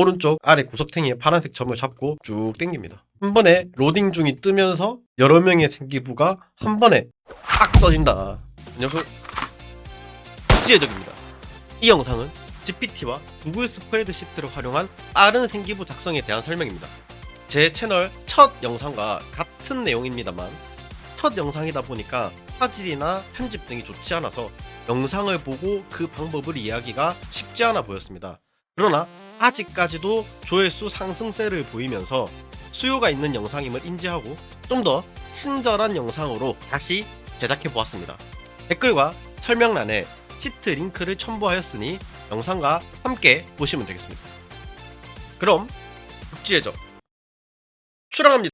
오른쪽 아래 구석탱이에 파란색 점을 잡고 쭉 당깁니다. 한 번에 로딩 중이 뜨면서 여러 명의 생기부가 한 번에 딱 써진다. 이 녀석 국지해적입니다. 이 영상은 GPT와 구글 스프레드시트를 활용한 빠른 생기부 작성에 대한 설명입니다. 제 채널 첫 영상과 같은 내용입니다만 첫 영상이다 보니까 화질이나 편집 등이 좋지 않아서 영상을 보고 그 방법을 이해하기가 쉽지 않아 보였습니다. 그러나 아직까지도 조회수 상승세를 보이면서 수요가 있는 영상임을 인지하고 좀 더 친절한 영상으로 다시 제작해 보았습니다. 댓글과 설명란에 시트 링크를 첨부하였으니 영상과 함께 보시면 되겠습니다. 그럼 국지해적 출항합니다.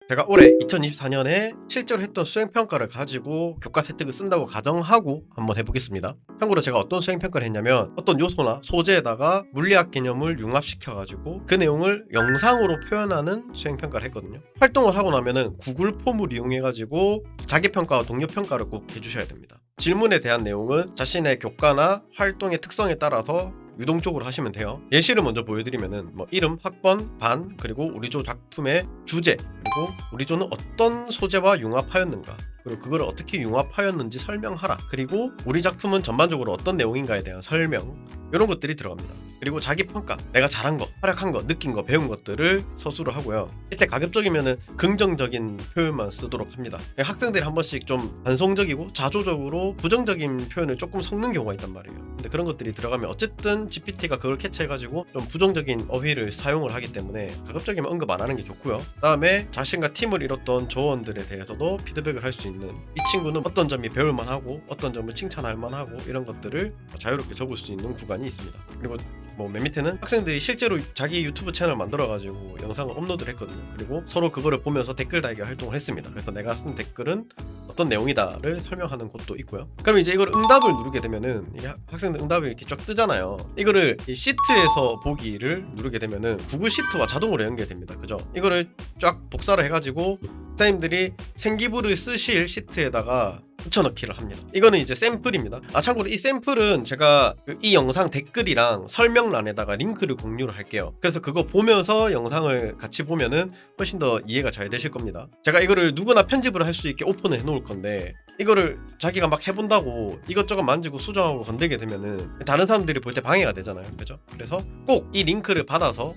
제가 올해 2024년에 실제로 했던 수행평가를 가지고 교과 세특을 쓴다고 가정하고 한번 해보겠습니다. 참고로 제가 어떤 수행평가를 했냐면 어떤 요소나 소재에다가 물리학 개념을 융합시켜가지고 그 내용을 영상으로 표현하는 수행평가를 했거든요. 활동을 하고 나면은 구글 폼을 이용해가지고 자기평가와 동료평가를 꼭 해주셔야 됩니다. 질문에 대한 내용은 자신의 교과나 활동의 특성에 따라서 유동적으로 하시면 돼요. 예시를 먼저 보여드리면은 이름, 학번, 반, 그리고 우리 조 작품의 주제, 그리고 우리 조는 어떤 소재와 융합하였는가, 그리고 그걸 어떻게 융합하였는지 설명하라, 그리고 우리 작품은 전반적으로 어떤 내용인가에 대한 설명, 이런 것들이 들어갑니다. 그리고 자기 평가, 내가 잘한 거, 활약한 거, 느낀 거, 배운 것들을 서술을 하고요. 이때 가급적이면은 긍정적인 표현만 쓰도록 합니다. 학생들이 한 번씩 좀 반성적이고 자조적으로 부정적인 표현을 조금 섞는 경우가 있단 말이에요. 근데 그런 것들이 들어가면 어쨌든 GPT가 그걸 캐치해가지고 좀 부정적인 어휘를 사용을 하기 때문에 가급적이면 언급 안 하는 게 좋고요. 그 다음에 자신과 팀을 이뤘던 조원들에 대해서도 피드백을 할 수 있는, 이 친구는 어떤 점이 배울만 하고 어떤 점을 칭찬할 만하고 이런 것들을 자유롭게 적을 수 있는 구간이 있습니다. 그리고 맨 밑에는 학생들이 실제로 자기 유튜브 채널 만들어가지고 영상을 업로드를 했거든요. 그리고 서로 그거를 보면서 댓글 달기 활동을 했습니다. 그래서 내가 쓴 댓글은 어떤 내용이다를 설명하는 곳도 있고요. 그럼 이제 이걸 응답을 누르게 되면은 이게 학생들 응답이 이렇게 쫙 뜨잖아요. 이거를 이 시트에서 보기를 누르게 되면은 구글 시트와 자동으로 연결됩니다. 그죠? 이거를 쫙 복사를 해가지고 선생님들이 생기부를 쓰실 시트에다가 붙여넣기를 합니다. 이거는 이제 샘플입니다. 참고로 이 샘플은 제가 이 영상 댓글이랑 설명란에다가 링크를 공유를 할게요. 그래서 그거 보면서 영상을 같이 보면은 훨씬 더 이해가 잘 되실 겁니다. 제가 이거를 누구나 편집을 할 수 있게 오픈을 해놓을 건데, 이거를 자기가 막 해본다고 이것저것 만지고 수정하고 건들게 되면은 다른 사람들이 볼 때 방해가 되잖아요. 그죠? 그래서 꼭 이 링크를 받아서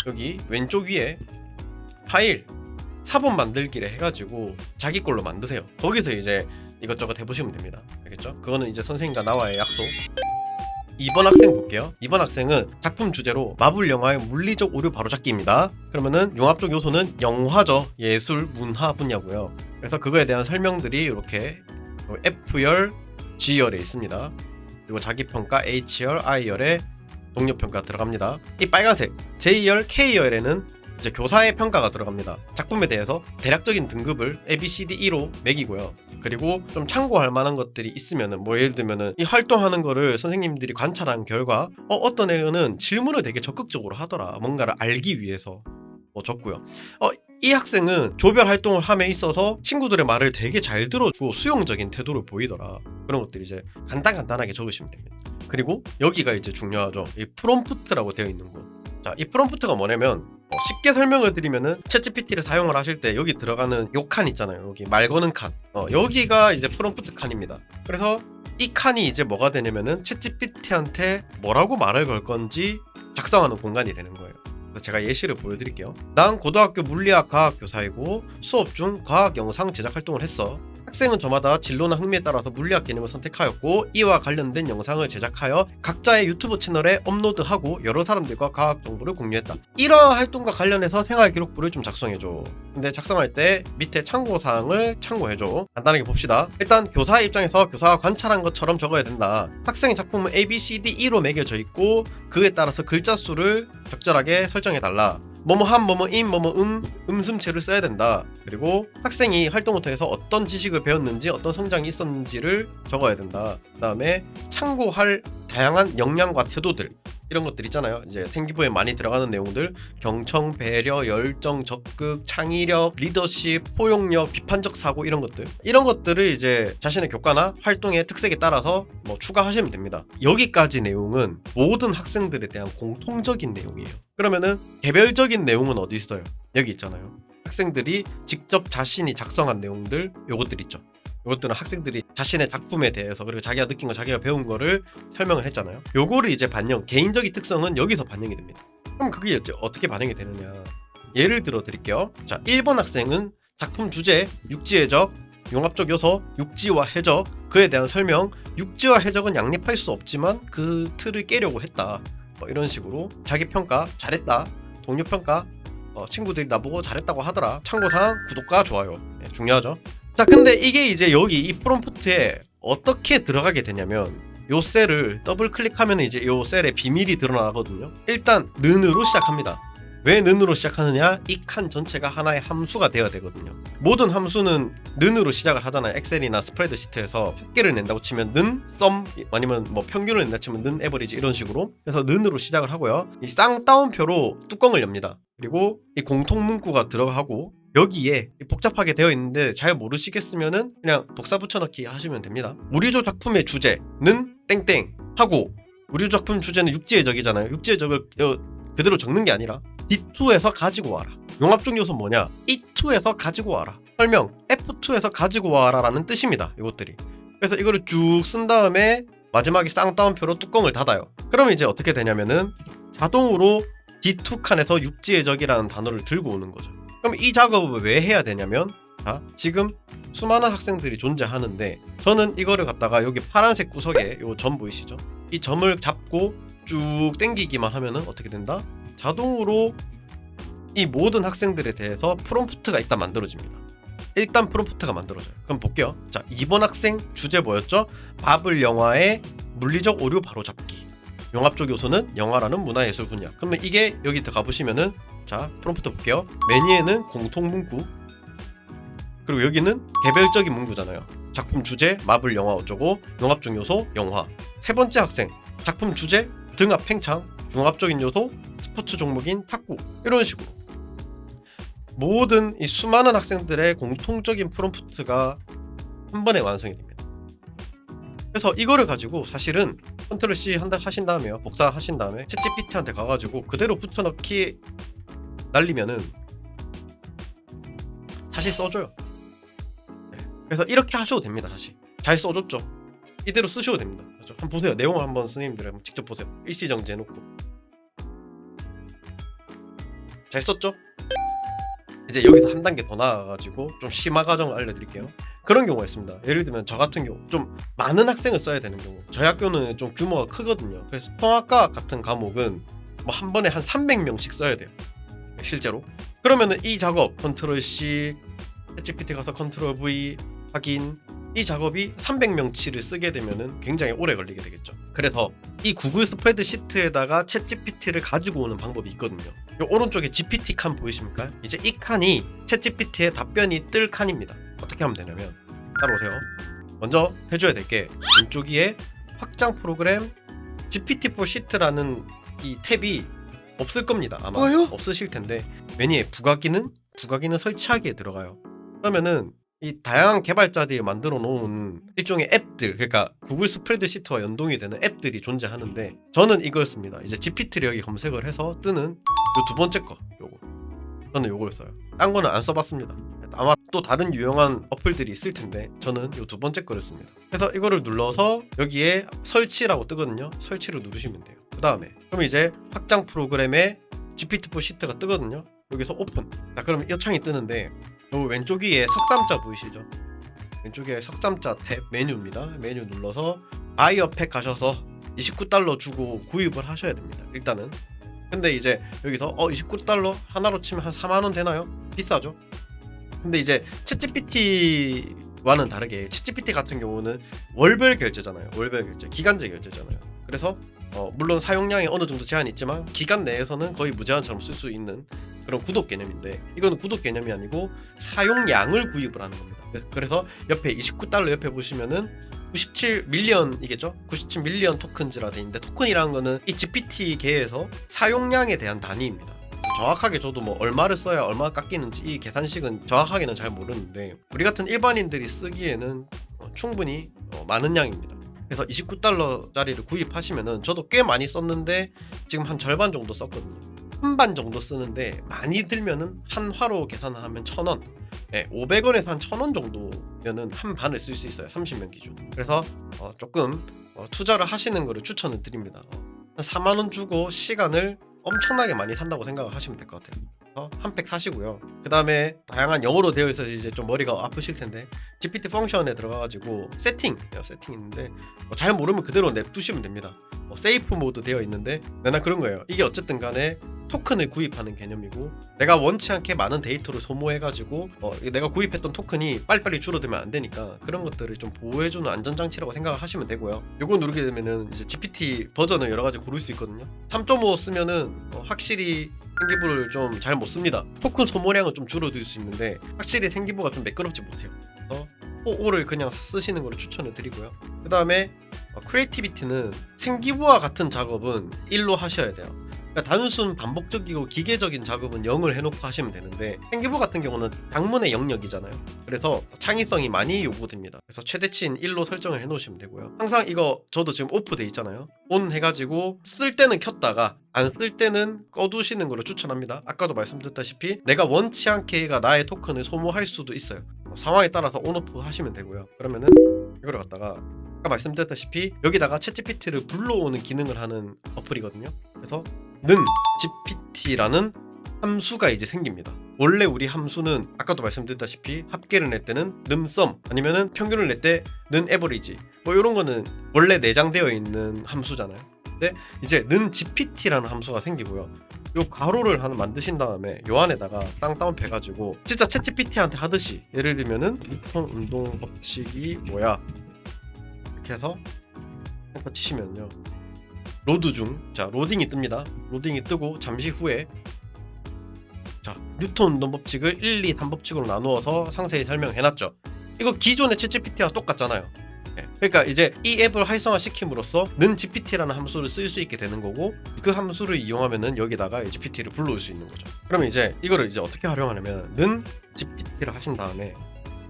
여기 왼쪽 위에 파일 사본 만들기를 해가지고 자기 걸로 만드세요. 거기서 이제 이것저것 해보시면 됩니다. 알겠죠? 그거는 이제 선생님과 나와의 약속. 2번 학생 볼게요. 2번 학생은 작품 주제로 마블 영화의 물리적 오류 바로잡기입니다. 그러면은 융합적 요소는 영화죠. 예술, 문화 분야고요. 그래서 그거에 대한 설명들이 이렇게 F열, G열에 있습니다. 그리고 자기평가 H열, I열에 동료평가 들어갑니다. 이 빨간색 J열, K열에는 이제 교사의 평가가 들어갑니다. 작품에 대해서 대략적인 등급을 A, B, C, D, E로 매기고요. 그리고 좀 참고할 만한 것들이 있으면은 예를 들면은 이 활동하는 거를 선생님들이 관찰한 결과 어떤 애는 질문을 되게 적극적으로 하더라, 뭔가를 알기 위해서 적고요. 이 학생은 조별 활동을 함에 있어서 친구들의 말을 되게 잘 들어주고 수용적인 태도를 보이더라, 그런 것들 이제 간단하게 적으시면 됩니다. 그리고 여기가 이제 중요하죠. 이 프롬프트라고 되어 있는 곳. 자, 이 프롬프트가 뭐냐면 쉽게 설명을 드리면은 챗GPT를 사용을 하실 때 여기 들어가는 요 칸 있잖아요. 여기 말 거는 칸. 여기가 이제 프롬프트 칸입니다. 그래서 이 칸이 이제 뭐가 되냐면은 챗GPT한테 뭐라고 말을 걸 건지 작성하는 공간이 되는 거예요. 그래서 제가 예시를 보여드릴게요. 난 고등학교 물리학 과학 교사이고 수업 중 과학 영상 제작 활동을 했어. 학생은 저마다 진로나 흥미에 따라서 물리학 개념을 선택하였고 이와 관련된 영상을 제작하여 각자의 유튜브 채널에 업로드하고 여러 사람들과 과학 정보를 공유했다. 이러한 활동과 관련해서 생활기록부를 좀 작성해줘. 근데 작성할 때 밑에 참고사항을 참고해줘. 간단하게 봅시다. 일단 교사의 입장에서 교사가 관찰한 것처럼 적어야 된다. 학생의 작품은 A, B, C, D, E로 매겨져 있고 그에 따라서 글자 수를 적절하게 설정해달라. 뭐뭐함, 뭐뭐임, 뭐뭐음, 음슴체를 써야 된다. 그리고 학생이 활동을 통해서 어떤 지식을 배웠는지 어떤 성장이 있었는지를 적어야 된다. 그 다음에 참고할 다양한 역량과 태도들, 이런 것들 있잖아요. 이제 생기부에 많이 들어가는 내용들, 경청, 배려, 열정, 적극, 창의력, 리더십, 포용력, 비판적 사고, 이런 것들을 이제 자신의 교과나 활동의 특색에 따라서 뭐 추가하시면 됩니다. 여기까지 내용은 모든 학생들에 대한 공통적인 내용이에요. 그러면은 개별적인 내용은 어디 있어요? 여기 있잖아요. 학생들이 직접 자신이 작성한 내용들, 요것들 있죠. 이것들은 학생들이 자신의 작품에 대해서, 그리고 자기가 느낀 거, 자기가 배운 거를 설명을 했잖아요. 요거를 이제 개인적인 특성은 여기서 반영이 됩니다. 그럼 그게 어떻게 반영이 되느냐, 예를 들어 드릴게요. 자, 1번 학생은 작품 주제, 육지해적, 융합적 요소, 육지와 해적, 그에 대한 설명, 육지와 해적은 양립할 수 없지만 그 틀을 깨려고 했다, 뭐 이런 식으로 자기 평가, 잘했다, 동료 평가, 친구들이 나보고 잘했다고 하더라, 참고사항 구독과 좋아요, 중요하죠. 자, 근데 이게 이제 여기 이 프롬프트에 어떻게 들어가게 되냐면, 요 셀을 더블 클릭하면 이제 요 셀의 비밀이 드러나거든요. 일단 는으로 시작합니다. 왜 는으로 시작하느냐? 이 칸 전체가 하나의 함수가 되어야 되거든요. 모든 함수는 는으로 시작을 하잖아요. 엑셀이나 스프레드시트에서 합계를 낸다고 치면 는, 썸, 아니면 뭐 평균을 낸다 치면 는, 에버리지, 이런 식으로. 그래서 는으로 시작을 하고요. 이 쌍따옴표로 뚜껑을 엽니다. 그리고 이 공통 문구가 들어가고, 여기에 복잡하게 되어 있는데 잘 모르시겠으면은 그냥 복사 붙여넣기 하시면 됩니다. 우리 조 작품의 주제는 땡땡 하고, 우리 조 작품 주제는 육지해적이잖아요. 육지해적을 그대로 적는 게 아니라 D2에서 가지고 와라. 융합적 요소 뭐냐? E2에서 가지고 와라. 설명 F2에서 가지고 와라 라는 뜻입니다, 이것들이. 그래서 이거를 쭉 쓴 다음에 마지막에 쌍따옴표로 뚜껑을 닫아요. 그러면 이제 어떻게 되냐면은 자동으로 D2 칸에서 육지해적이라는 단어를 들고 오는 거죠. 그럼 이 작업을 왜 해야 되냐면, 자, 지금 수많은 학생들이 존재하는데 저는 이거를 갖다가 여기 파란색 구석에 요 점 보이시죠? 이 점을 잡고 쭉 당기기만 하면은 어떻게 된다? 자동으로 이 모든 학생들에 대해서 프롬프트가 일단 만들어집니다. 일단 프롬프트가 만들어져요. 그럼 볼게요. 자, 2번 학생 주제 뭐였죠? 바블 영화의 물리적 오류 바로잡기. 융합적 요소는 영화라는 문화예술 분야. 그러면 이게 여기 가보시면은, 자, 프롬프트 볼게요. 메뉴에는 공통 문구, 그리고 여기는 개별적인 문구잖아요. 작품 주제 마블 영화 어쩌고, 융합적 요소 영화. 세 번째 학생 작품 주제 등합 팽창, 융합적인 요소 스포츠 종목인 탁구, 이런 식으로 모든 이 수많은 학생들의 공통적인 프롬프트가 한 번에 완성이 됩니다. 그래서 이거를 가지고 사실은 컨트롤 C 하신 다음에요, 복사하신 다음에 챗GPT한테 가가지고 그대로 붙여넣기 날리면은 다시 써줘요. 그래서 이렇게 하셔도 됩니다. 사실 잘 써줬죠. 이대로 쓰셔도 됩니다. 그렇죠? 한번 보세요. 내용을 한번 선생님들 한번 직접 보세요. 일시정지 해놓고 잘 썼죠? 이제 여기서 한 단계 더 나아가지고 좀 심화 과정을 알려드릴게요. 그런 경우가 있습니다. 예를 들면 저 같은 경우 좀 많은 학생을 써야 되는 경우, 저희 학교는 좀 규모가 크거든요. 그래서 통합과 같은 과목은 뭐 한 번에 한 300명씩 써야 돼요, 실제로. 그러면은 이 작업 컨트롤 C, 챗GPT 가서 컨트롤 V 확인, 이 작업이 300명치를 쓰게 되면은 굉장히 오래 걸리게 되겠죠. 그래서 이 구글 스프레드시트에다가 챗GPT를 가지고 오는 방법이 있거든요. 요 오른쪽에 GPT 칸 보이십니까? 이제 이 칸이 챗GPT의 답변이 뜰 칸입니다. 어떻게 하면 되냐면, 따라오세요. 먼저 해줘야 될 게, 왼쪽 위에 확장 프로그램 GPT4 시트라는 이 탭이 없을 겁니다. 아마 없으실 텐데, 메뉴에 부가기능 설치하기에 들어가요. 그러면은 이 다양한 개발자들이 만들어 놓은 일종의 앱들, 그러니까 구글 스프레드시트와 연동이 되는 앱들이 존재하는데, 저는 이걸 씁니다. 이제 GPT를 여기 검색을 해서 뜨는 요 두 번째 거, 요거. 저는 요걸 써요. 딴 거는 안 써봤습니다. 아마 또 다른 유용한 어플들이 있을 텐데 저는 요 두 번째 거를 씁니다. 그래서 이거를 눌러서 여기에 설치라고 뜨거든요. 설치를 누르시면 돼요. 그 다음에 그럼 이제 확장 프로그램에 GPT4 시트가 뜨거든요. 여기서 오픈. 자, 그럼 이 창이 뜨는데, 요 왼쪽 위에 석삼자 보이시죠? 왼쪽 위에 석삼자 탭 메뉴입니다. 메뉴 눌러서 바이어 팩 가셔서 $29 주고 구입을 하셔야 됩니다. 일단은. 근데 이제 여기서 $29 하나로 치면 한 4만원 되나요? 비싸죠? 근데 이제 챗GPT와는 다르게 챗GPT 같은 경우는 월별 결제잖아요. 월별 결제, 기간제 결제잖아요. 그래서 물론 사용량에 어느 정도 제한이 있지만 기간 내에서는 거의 무제한처럼 쓸 수 있는 그런 구독 개념인데, 이거는 구독 개념이 아니고 사용량을 구입을 하는 겁니다. 그래서 옆에 $29 옆에 보시면은 97밀리언이겠죠? 97밀리언 토큰즈라 돼 있는데, 토큰이라는 거는 이 GPT계에서 사용량에 대한 단위입니다. 정확하게 저도 뭐 얼마를 써야 얼마가 깎이는지 이 계산식은 정확하게는 잘 모르는데, 우리 같은 일반인들이 쓰기에는 충분히 많은 양입니다. 그래서 29달러짜리를 구입하시면은, 저도 꽤 많이 썼는데 지금 한 절반 정도 썼거든요. 한반 정도 쓰는데 많이 들면은 한 화로 계산을 하면 1,000원, 500원에서 한 1,000원 정도면은 한 반을 쓸 수 있어요. 30명 기준. 그래서 조금 투자를 하시는 거를 추천을 드립니다. 한 4만원 주고 시간을 엄청나게 많이 산다고 생각을 하시면 될 것 같아요. 한 팩 사시고요. 그 다음에 다양한 영어로 되어 있어서 이제 좀 머리가 아프실 텐데, GPT 펑션에 들어가가지고 세팅 있는데, 잘 모르면 그대로 냅두시면 됩니다. 세이프 모드 되어 있는데, 내가 그런 거예요. 이게 어쨌든 간에 토큰을 구입하는 개념이고, 내가 원치 않게 많은 데이터를 소모해가지고 내가 구입했던 토큰이 빨리빨리 줄어들면 안 되니까, 그런 것들을 좀 보호해주는 안전장치라고 생각을 하시면 되고요. 요거 누르게 되면은 이제 GPT 버전을 여러 가지 고를 수 있거든요. 3.5 쓰면은 확실히 생기부를 좀 잘 못 씁니다. 토큰 소모량은 좀 줄어들 수 있는데 확실히 생기부가 좀 매끄럽지 못해요. 그래서 4.5를 그냥 쓰시는 걸 추천을 드리고요. 그 다음에 크리에이티비티는 생기부와 같은 작업은 1로 하셔야 돼요. 그러니까 단순 반복적이고 기계적인 작업은 0을 해놓고 하시면 되는데, 생기부 같은 경우는 작문의 영역이잖아요. 그래서 창의성이 많이 요구됩니다. 그래서 최대치인 1로 설정을 해놓으시면 되고요. 항상 이거 저도 지금 오프 돼 있잖아요. 온 해가지고 쓸 때는 켰다가 안 쓸 때는 꺼두시는 걸로 추천합니다. 아까도 말씀드렸다시피 내가 원치 않게 얘가 나의 토큰을 소모할 수도 있어요. 상황에 따라서 온오프 하시면 되고요. 그러면은 이거를 갖다가 아까 말씀드렸다시피 여기다가 챗GPT를 불러오는 기능을 하는 어플이거든요. 그래서 는 GPT라는 함수가 이제 생깁니다. 원래 우리 함수는 아까도 말씀드렸다시피 합계를 낼 때는 numSum, 아니면은 평균을 낼 때 numAverage, 뭐 이런 거는 원래 내장되어 있는 함수잖아요. 근데 이제 는 GPT라는 함수가 생기고요. 요 가로를 하나 만드신 다음에 요 안에다가 쌍따옴표 해가지고 진짜 챗GPT한테 하듯이, 예를 들면은 뉴턴 운동 법칙이 뭐야 이렇게 해서 치시면요, 로드 중, 자 로딩이 뜹니다. 로딩이 뜨고 잠시 후에 자 뉴턴 운동 법칙을 1, 2, 3법칙으로 나누어서 상세히 설명해놨죠. 이거 기존의 챗GPT랑 똑같잖아요. 그러니까 이제 이 앱을 활성화 시킴으로써 는 GPT라는 함수를 쓸 수 있게 되는 거고, 그 함수를 이용하면은 여기다가 GPT를 불러올 수 있는 거죠. 그러면 이제 이거를 이제 어떻게 활용하냐면, 는 GPT를 하신 다음에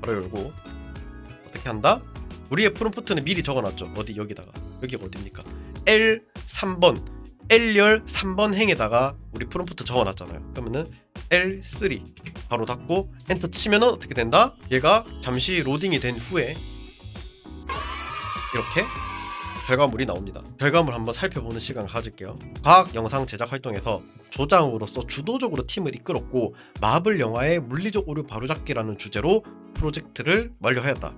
바로 열고, 어떻게 한다? 우리의 프롬프트는 미리 적어놨죠. 어디 여기다가, 여기가 어디입니까? L3번, L열 3번 행에다가 우리 프롬프트 적어놨잖아요. 그러면은 L3 바로 닫고 엔터 치면은 어떻게 된다? 얘가 잠시 로딩이 된 후에 이렇게 결과물이 나옵니다. 결과물 한번 살펴보는 시간 가질게요. 과학 영상 제작 활동에서 조장으로서 주도적으로 팀을 이끌었고, 마블 영화의 물리적 오류 바로잡기라는 주제로 프로젝트를 완료하였다.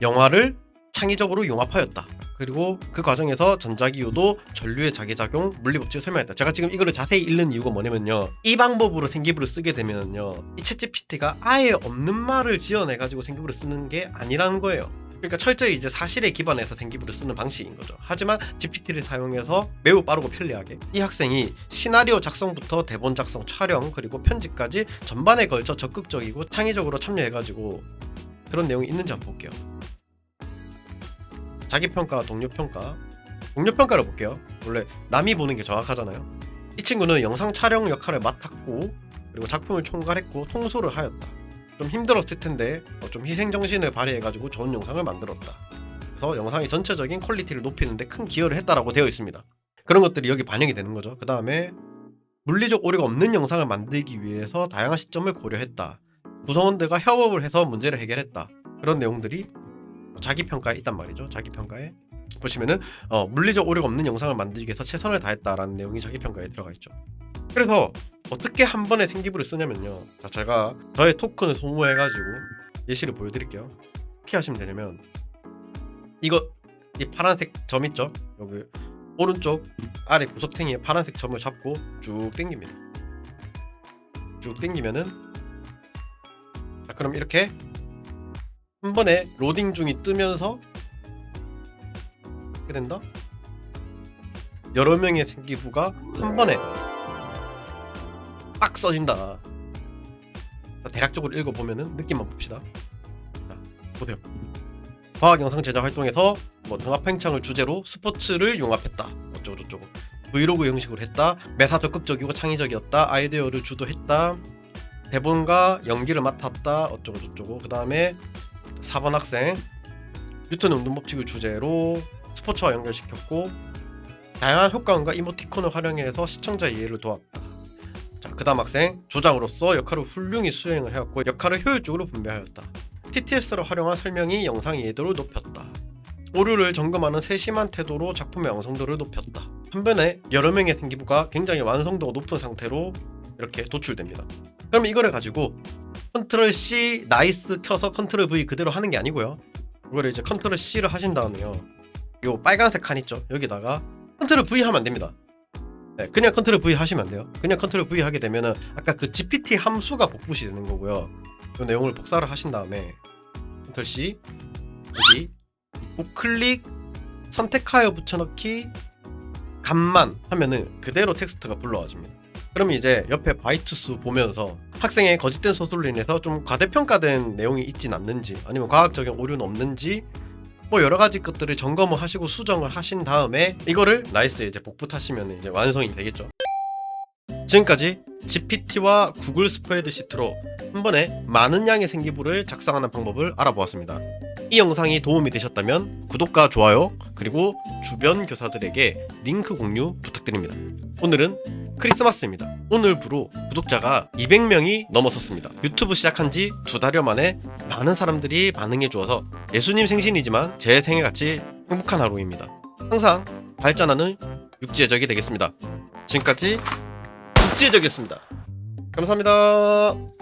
영화를 창의적으로 융합하였다. 그리고 그 과정에서 전자기후도 전류의 자기작용, 물리법칙을 설명했다. 제가 지금 이거를 자세히 읽는 이유가 뭐냐면요, 이 방법으로 생기부를 쓰게 되면요, 이 챗GPT가 아예 없는 말을 지어내가지고 생기부를 쓰는 게 아니라는 거예요. 그러니까 철저히 이제 사실에 기반해서 생기부를 쓰는 방식인 거죠. 하지만 GPT를 사용해서 매우 빠르고 편리하게, 이 학생이 시나리오 작성부터 대본 작성, 촬영, 그리고 편집까지 전반에 걸쳐 적극적이고 창의적으로 참여해가지고 그런 내용이 있는지 한번 볼게요. 자기평가, 동료평가. 동료평가를 볼게요. 원래 남이 보는 게 정확하잖아요. 이 친구는 영상 촬영 역할을 맡았고, 그리고 작품을 총괄했고 통솔을 하였다. 좀 힘들었을 텐데 좀 희생정신을 발휘해가지고 좋은 영상을 만들었다. 그래서 영상의 전체적인 퀄리티를 높이는데 큰 기여를 했다라고 되어 있습니다. 그런 것들이 여기 반영이 되는 거죠. 그 다음에 물리적 오류가 없는 영상을 만들기 위해서 다양한 시점을 고려했다. 구성원들과 협업을 해서 문제를 해결했다. 그런 내용들이 자기평가에 있단 말이죠. 자기평가에 보시면은 물리적 오류가 없는 영상을 만들기 위해서 최선을 다했다라는 내용이 자기평가에 들어가 있죠. 그래서 어떻게 한 번에 생기부를 쓰냐면요, 자, 제가 저의 토큰을 소모해가지고 예시를 보여드릴게요. 어떻게 하시면 되냐면, 이거 이 파란색 점 있죠? 여기 오른쪽 아래 구석탱이에 파란색 점을 잡고 쭉 당깁니다. 쭉 당기면은, 자, 그럼 이렇게 한 번에 로딩 중이 뜨면서 어떻게 된다? 여러 명의 생기부가 한 번에 빡 써진다. 대략적으로 읽어보면은 느낌만 봅시다. 자, 보세요. 과학 영상 제작 활동에서 뭐 등합 팽창을 주제로 스포츠를 융합했다. 어쩌고저쩌고. 브이로그 형식으로 했다. 매사 적극적이고 창의적이었다. 아이디어를 주도했다. 대본과 연기를 맡았다. 어쩌고저쩌고. 그 다음에 4번 학생 뉴턴의 운동 법칙을 주제로 스포츠와 연결시켰고 다양한 효과음과 이모티콘을 활용해서 시청자 이해를 도왔다. 자, 그 다음 학생 조장으로서 역할을 훌륭히 수행을 해왔고 역할을 효율적으로 분배하였다. TTS를 활용한 설명이 영상 이해도를 높였다. 오류를 점검하는 세심한 태도로 작품의 완성도를 높였다. 한 번에 여러 명의 생기부가 굉장히 완성도가 높은 상태로 이렇게 도출됩니다. 그럼 이거를 가지고 컨트롤 C 나이스 켜서 컨트롤 V 그대로 하는 게 아니고요. 이거를 이제 컨트롤 C를 하신 다음에요. 요 빨간색 칸 있죠? 여기다가 컨트롤 V 하면 안 됩니다. 네, 그냥 컨트롤 V 하시면 안 돼요. 그냥 컨트롤 V 하게 되면은 아까 그 GPT 함수가 복붙이 되는 거고요. 이 내용을 복사를 하신 다음에 컨트롤 C 여기 우클릭 선택하여 붙여넣기 감만 하면은 그대로 텍스트가 불러와집니다. 그러면 이제 옆에 바이트 수 보면서 학생의 거짓된 서술로 인해서 좀 과대평가된 내용이 있진 않는지 아니면 과학적인 오류는 없는지 뭐 여러가지 것들을 점검을 하시고 수정을 하신 다음에 이거를 나이스에 이제 복붙하시면 이제 완성이 되겠죠. 지금까지 GPT와 구글 스프레드시트로 한 번에 많은 양의 생기부를 작성하는 방법을 알아보았습니다. 이 영상이 도움이 되셨다면 구독과 좋아요 그리고 주변 교사들에게 링크 공유 부탁드립니다. 오늘은 크리스마스입니다. 오늘부로 구독자가 200명이 넘어섰습니다. 유튜브 시작한 지 2달여 만에 많은 사람들이 반응해 주어서 예수님 생신이지만 제 생일같이 행복한 하루입니다. 항상 발전하는 육지의 적이 되겠습니다. 지금까지 육지의 적이었습니다. 감사합니다.